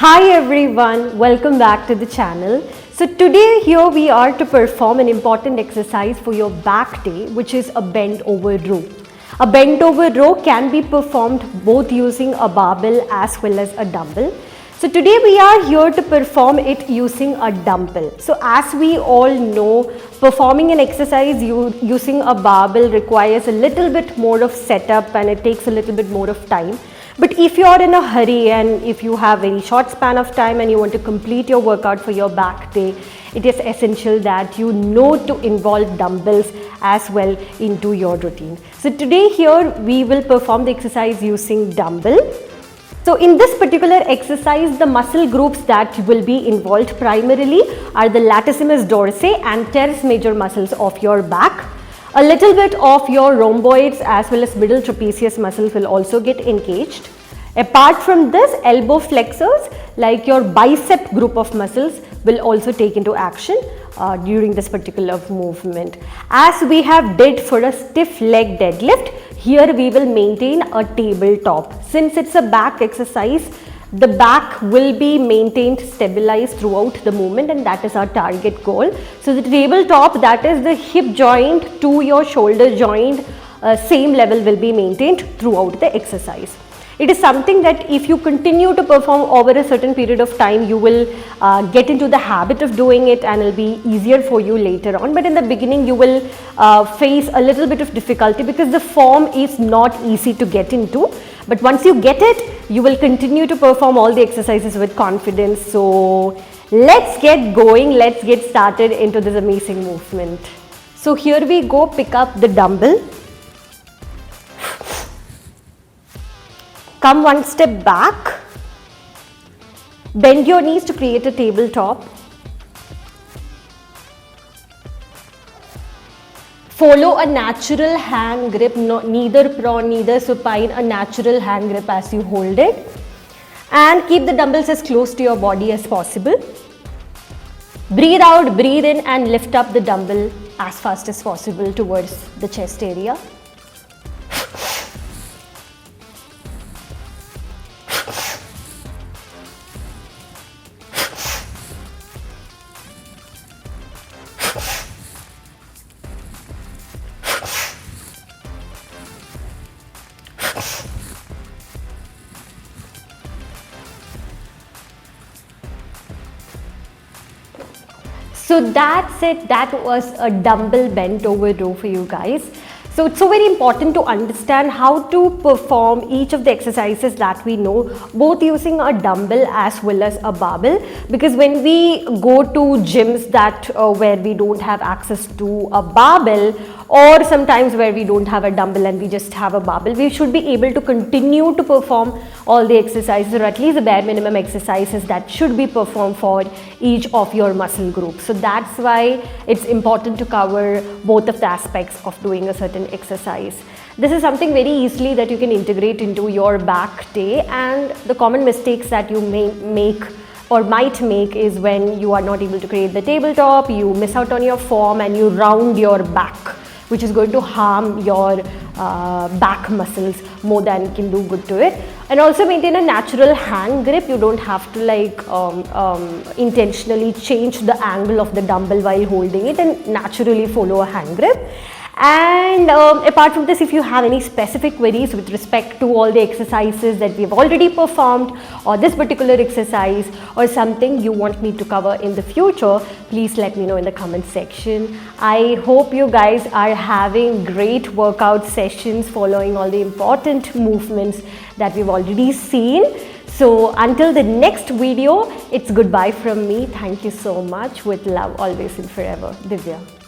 Hi everyone, welcome back to the channel. So today here we are to perform an important exercise for your back day, which is a bent over row. A bent over row can be performed both using a barbell as well as a dumbbell. So today we are here to perform it using a dumbbell. So as we all know, performing an exercise using a barbell requires a little bit more of setup and it takes a little bit more of time. But if you are in a hurry and if you have very short span of time and you want to complete your workout for your back day, it is essential that you know to involve dumbbells as well into your routine. So today here we will perform the exercise using dumbbell. So in this particular exercise, the muscle groups that will be involved primarily are the latissimus dorsi and teres major muscles of your back. A little bit of your rhomboids as well as middle trapezius muscles will also get engaged. Apart from this, elbow flexors like your bicep group of muscles will also take into action during this particular movement. As we have did for a stiff leg deadlift, here we will maintain a tabletop. Since it's a back exercise, the back will be maintained stabilized throughout the movement, and that is our target goal. So the tabletop, that is the hip joint to your shoulder joint, same level will be maintained throughout the exercise. It is something that if you continue to perform over a certain period of time, you will get into the habit of doing it and it will be easier for you later on. But in the beginning, you will face a little bit of difficulty because the form is not easy to get into. But once you get it, you will continue to perform all the exercises with confidence. So let's get going. Let's get started into this amazing movement. So here we go, pick up the dumbbell. Come one step back, bend your knees to create a tabletop. Follow a natural hand grip, neither prone, neither supine, a natural hand grip as you hold it. And keep the dumbbells as close to your body as possible. Breathe out, breathe in and lift up the dumbbell as fast as possible towards the chest area. So that's it. That was a dumbbell bent over row for you guys. So it's so very important to understand how to perform each of the exercises that we know, both using a dumbbell as well as a barbell, because when we go to gyms that where we don't have access to a barbell, or sometimes where we don't have a dumbbell and we just have a barbell, we should be able to continue to perform all the exercises, or at least the bare minimum exercises that should be performed for each of your muscle groups. So that's why it's important to cover both of the aspects of doing a certain exercise. This is something very easily that you can integrate into your back day, and the common mistakes that you may make or might make is when you are not able to create the tabletop, you miss out on your form and you round your back, which is going to harm your back muscles more than it can do good to it. And also maintain a natural hand grip. You don't have to intentionally change the angle of the dumbbell while holding it, and naturally follow a hand grip. And apart from this, if you have any specific queries with respect to all the exercises that we've already performed, or this particular exercise, or something you want me to cover in the future, please let me know in the comment section. I hope you guys are having great workout sessions following all the important movements that we've already seen. So until the next video, it's goodbye from me. Thank you so much. With love, always and forever, Divya.